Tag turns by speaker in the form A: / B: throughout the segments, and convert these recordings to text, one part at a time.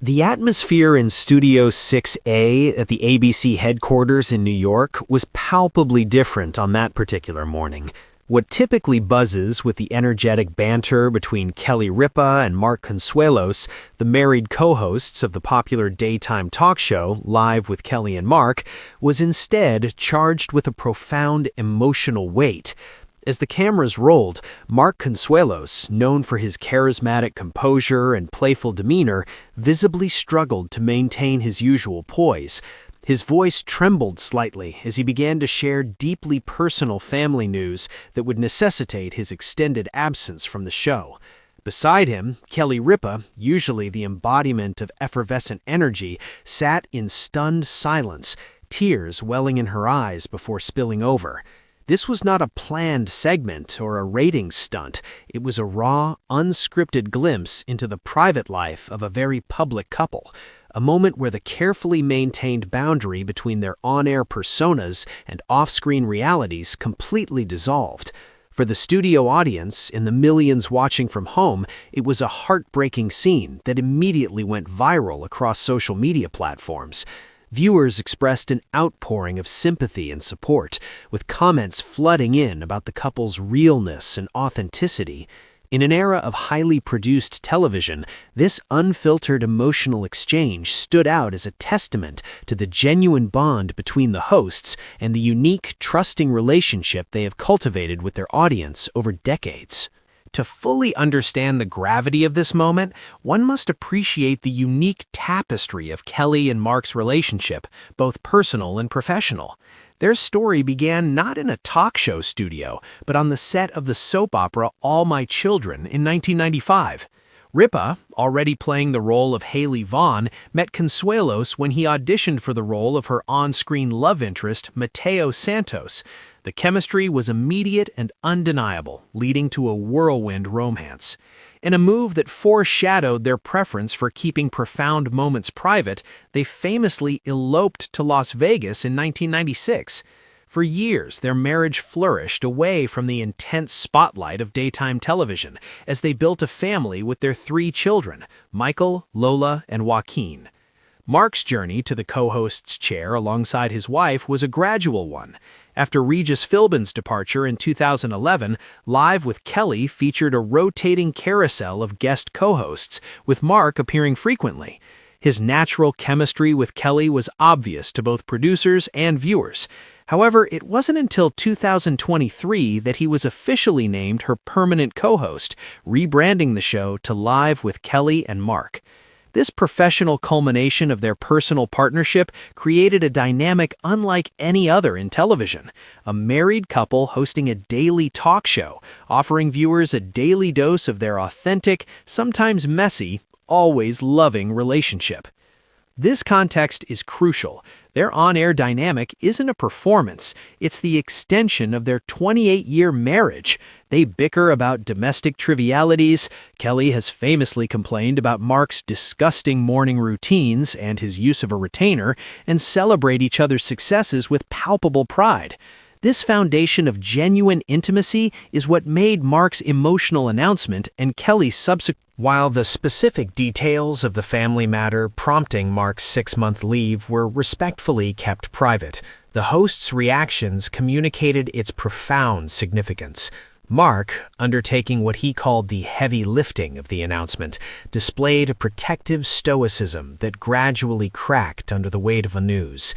A: The atmosphere in Studio 6A at the ABC headquarters in New York was palpably different on that particular morning. What typically buzzes with the energetic banter between Kelly Ripa and Mark Consuelos, the married co-hosts of the popular daytime talk show Live with Kelly and Mark, was instead charged with a profound emotional weight. As the cameras rolled, Mark Consuelos, known for his charismatic composure and playful demeanor, visibly struggled to maintain his usual poise. His voice trembled slightly as he began to share deeply personal family news that would necessitate his extended absence from the show. Beside him, Kelly Ripa, usually the embodiment of effervescent energy, sat in stunned silence, tears welling in her eyes before spilling over. This was not a planned segment or a ratings stunt. It was a raw, unscripted glimpse into the private life of a very public couple, a moment where the carefully maintained boundary between their on-air personas and off-screen realities completely dissolved. For the studio audience and the millions watching from home, it was a heartbreaking scene that immediately went viral across social media platforms. Viewers expressed an outpouring of sympathy and support, with comments flooding in about the couple's realness and authenticity. In an era of highly produced television, this unfiltered emotional exchange stood out as a testament to the genuine bond between the hosts and the unique, trusting relationship they have cultivated with their audience over decades. To fully understand the gravity of this moment, one must appreciate the unique tapestry of Kelly and Mark's relationship, both personal and professional. Their story began not in a talk show studio, but on the set of the soap opera All My Children in 1995. Ripa, already playing the role of Haley Vaughn, met Consuelos when he auditioned for the role of her on-screen love interest, Mateo Santos. The chemistry was immediate and undeniable, leading to a whirlwind romance. In a move that foreshadowed their preference for keeping profound moments private, they famously eloped to Las Vegas in 1996. For years, their marriage flourished away from the intense spotlight of daytime television as they built a family with their 3 children, Michael, Lola, and Joaquin. Mark's journey to the co-host's chair alongside his wife was a gradual one. After Regis Philbin's departure in 2011, Live with Kelly featured a rotating carousel of guest co-hosts, with Mark appearing frequently. His natural chemistry with Kelly was obvious to both producers and viewers. However, it wasn't until 2023 that he was officially named her permanent co-host, rebranding the show to Live with Kelly and Mark. This professional culmination of their personal partnership created a dynamic unlike any other in television. A married couple hosting a daily talk show, offering viewers a daily dose of their authentic, sometimes messy, always loving relationship. This context is crucial. Their on-air dynamic isn't a performance, it's the extension of their 28-year marriage. They bicker about domestic trivialities. Kelly has famously complained about Mark's disgusting morning routines and his use of a retainer, and celebrate each other's successes with palpable pride. This foundation of genuine intimacy is what made Mark's emotional announcement and Kelly's subsequent. While the specific details of the family matter prompting Mark's 6-month leave were respectfully kept private, the host's reactions communicated its profound significance. Mark, undertaking what he called the heavy lifting of the announcement, displayed a protective stoicism that gradually cracked under the weight of the news.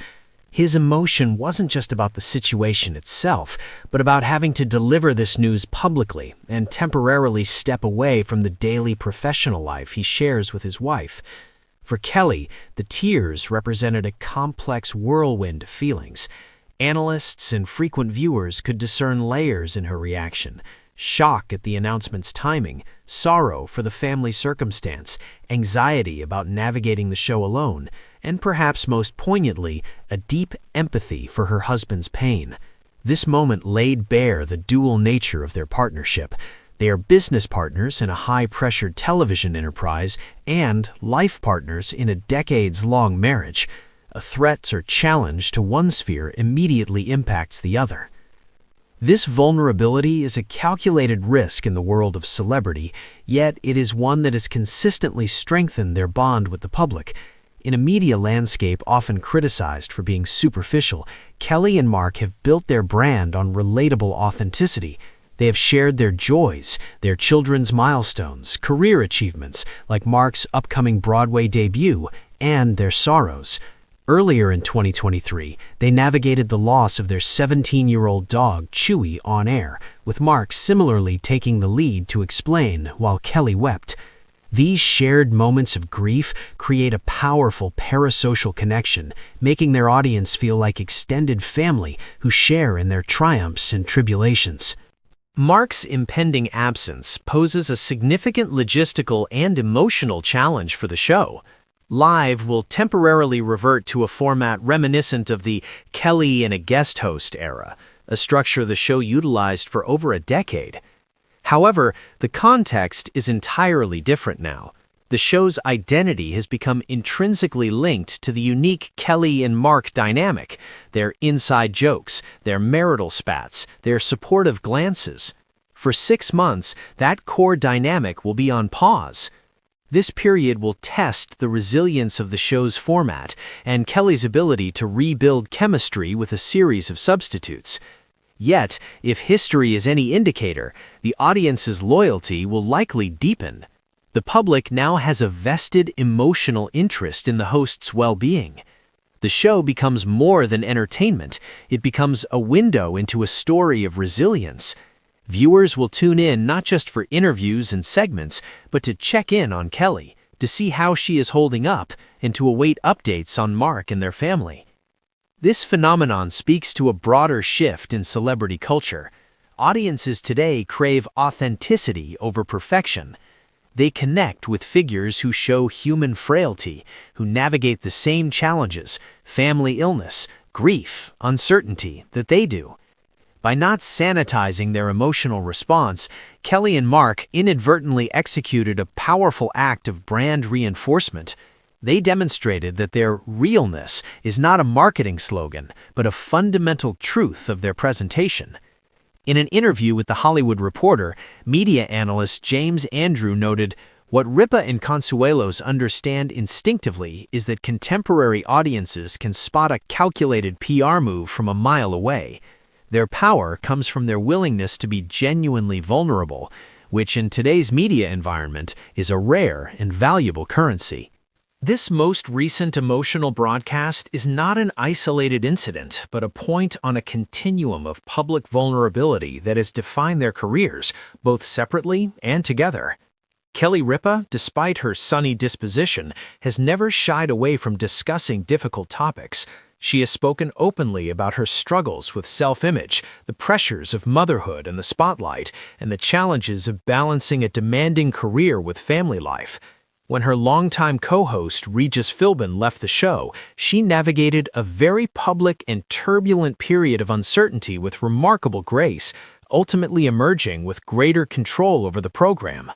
A: His emotion wasn't just about the situation itself, but about having to deliver this news publicly and temporarily step away from the daily professional life he shares with his wife. For Kelly, the tears represented a complex whirlwind of feelings. Analysts and frequent viewers could discern layers in her reaction: shock at the announcement's timing, sorrow for the family circumstance, anxiety about navigating the show alone, and perhaps most poignantly, a deep empathy for her husband's pain. This moment laid bare the dual nature of their partnership. They are business partners in a high-pressured television enterprise and life partners in a decades-long marriage. A threat or challenge to one sphere immediately impacts the other. This vulnerability is a calculated risk in the world of celebrity, yet it is one that has consistently strengthened their bond with the public. In a media landscape often criticized for being superficial, Kelly and Mark have built their brand on relatable authenticity. They have shared their joys, their children's milestones, career achievements, like Mark's upcoming Broadway debut, and their sorrows. Earlier in 2023, they navigated the loss of their 17-year-old dog, Chewy, on air, with Mark similarly taking the lead to explain while Kelly wept. These shared moments of grief create a powerful parasocial connection, making their audience feel like extended family who share in their triumphs and tribulations. Mark's impending absence poses a significant logistical and emotional challenge for the show. Live will temporarily revert to a format reminiscent of the Kelly and a guest host era, a structure the show utilized for over a decade. However, the context is entirely different now. The show's identity has become intrinsically linked to the unique Kelly and Mark dynamic, their inside jokes, their marital spats, their supportive glances. For 6 months, that core dynamic will be on pause. This period will test the resilience of the show's format and Kelly's ability to rebuild chemistry with a series of substitutes. Yet, if history is any indicator, the audience's loyalty will likely deepen. The public now has a vested emotional interest in the host's well-being. The show becomes more than entertainment. It becomes a window into a story of resilience. Viewers will tune in not just for interviews and segments, but to check in on Kelly, to see how she is holding up, and to await updates on Mark and their family. This phenomenon speaks to a broader shift in celebrity culture. Audiences today crave authenticity over perfection. They connect with figures who show human frailty, who navigate the same challenges, family illness, grief, uncertainty, that they do. By not sanitizing their emotional response, Kelly and Mark inadvertently executed a powerful act of brand reinforcement. They demonstrated that their realness is not a marketing slogan, but a fundamental truth of their presentation. In an interview with The Hollywood Reporter, media analyst James Andrew noted, "What Ripa and Consuelos understand instinctively is that contemporary audiences can spot a calculated PR move from a mile away. Their power comes from their willingness to be genuinely vulnerable, which in today's media environment is a rare and valuable currency." This most recent emotional broadcast is not an isolated incident, but a point on a continuum of public vulnerability that has defined their careers, both separately and together. Kelly Ripa, despite her sunny disposition, has never shied away from discussing difficult topics. She has spoken openly about her struggles with self-image, the pressures of motherhood and the spotlight, and the challenges of balancing a demanding career with family life. When her longtime co-host Regis Philbin left the show, she navigated a very public and turbulent period of uncertainty with remarkable grace, ultimately emerging with greater control over the program.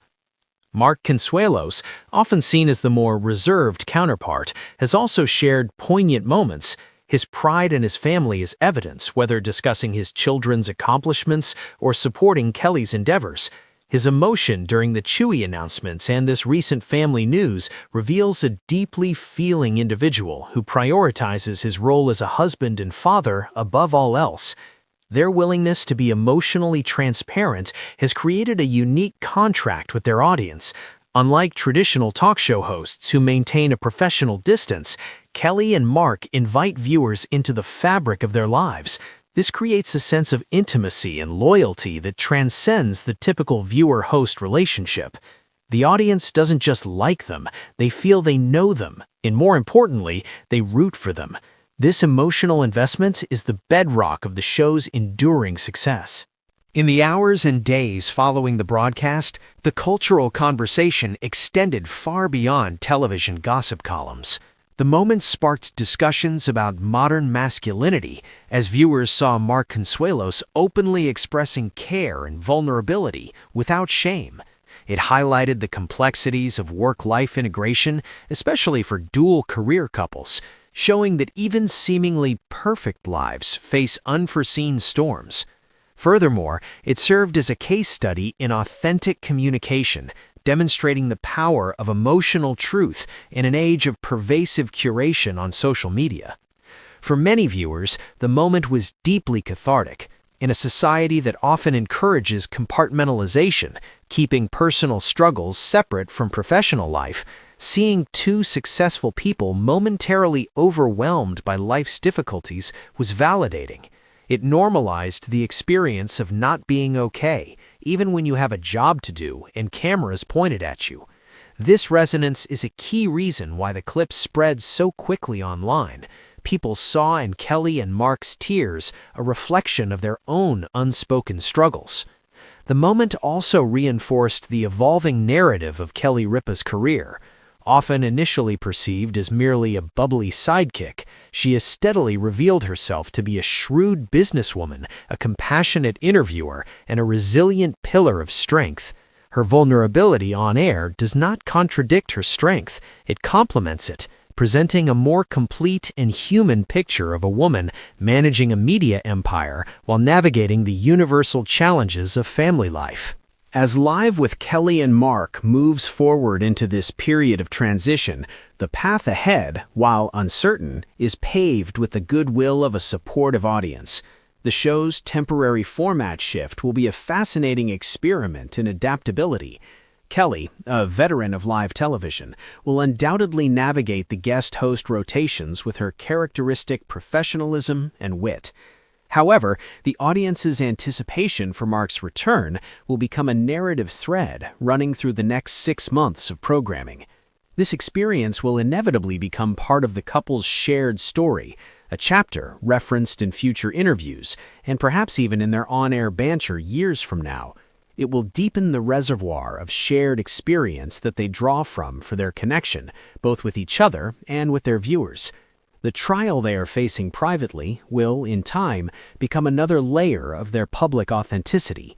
A: Mark Consuelos, often seen as the more reserved counterpart, has also shared poignant moments. His pride in his family is evidence, whether discussing his children's accomplishments or supporting Kelly's endeavors. His emotion during the Chewy announcements and this recent family news reveals a deeply feeling individual who prioritizes his role as a husband and father above all else. Their willingness to be emotionally transparent has created a unique contract with their audience. Unlike traditional talk show hosts who maintain a professional distance, Kelly and Mark invite viewers into the fabric of their lives. This creates a sense of intimacy and loyalty that transcends the typical viewer-host relationship. The audience doesn't just like them, they feel they know them, and more importantly, they root for them. This emotional investment is the bedrock of the show's enduring success. In the hours and days following the broadcast, the cultural conversation extended far beyond television gossip columns. The moment sparked discussions about modern masculinity as viewers saw Mark Consuelos openly expressing care and vulnerability without shame. It highlighted the complexities of work-life integration, especially for dual career couples, showing that even seemingly perfect lives face unforeseen storms. Furthermore, it served as a case study in authentic communication, demonstrating the power of emotional truth in an age of pervasive curation on social media. For many viewers, the moment was deeply cathartic. In a society that often encourages compartmentalization, keeping personal struggles separate from professional life, seeing two successful people momentarily overwhelmed by life's difficulties was validating. It normalized the experience of not being okay, even when you have a job to do and cameras pointed at you. This resonance is a key reason why the clip spread so quickly online. People saw in Kelly and Mark's tears a reflection of their own unspoken struggles. The moment also reinforced the evolving narrative of Kelly Ripa's career. Often initially perceived as merely a bubbly sidekick, she has steadily revealed herself to be a shrewd businesswoman, a compassionate interviewer, and a resilient pillar of strength. Her vulnerability on air does not contradict her strength, it complements it, presenting a more complete and human picture of a woman managing a media empire while navigating the universal challenges of family life. As Live with Kelly and Mark moves forward into this period of transition, the path ahead, while uncertain, is paved with the goodwill of a supportive audience. The show's temporary format shift will be a fascinating experiment in adaptability. Kelly, a veteran of live television, will undoubtedly navigate the guest host rotations with her characteristic professionalism and wit. However, the audience's anticipation for Mark's return will become a narrative thread running through the next 6 months of programming. This experience will inevitably become part of the couple's shared story, a chapter referenced in future interviews, and perhaps even in their on-air banter years from now. It will deepen the reservoir of shared experience that they draw from for their connection, both with each other and with their viewers. The trial they are facing privately will, in time, become another layer of their public authenticity.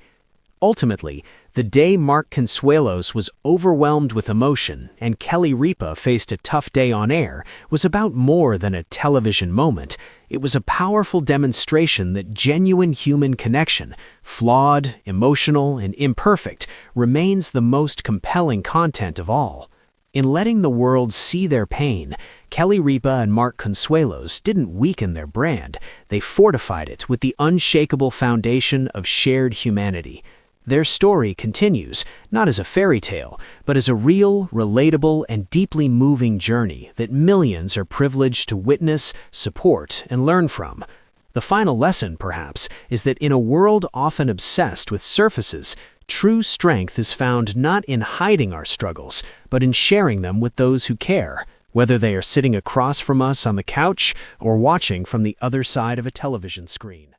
A: Ultimately, the day Mark Consuelos was overwhelmed with emotion and Kelly Ripa faced a tough day on air was about more than a television moment. It was a powerful demonstration that genuine human connection, flawed, emotional, and imperfect, remains the most compelling content of all. In letting the world see their pain, Kelly Ripa and Mark Consuelos didn't weaken their brand, they fortified it with the unshakable foundation of shared humanity. Their story continues, not as a fairy tale, but as a real, relatable, and deeply moving journey that millions are privileged to witness, support, and learn from. The final lesson, perhaps, is that in a world often obsessed with surfaces, true strength is found not in hiding our struggles, but in sharing them with those who care, whether they are sitting across from us on the couch or watching from the other side of a television screen.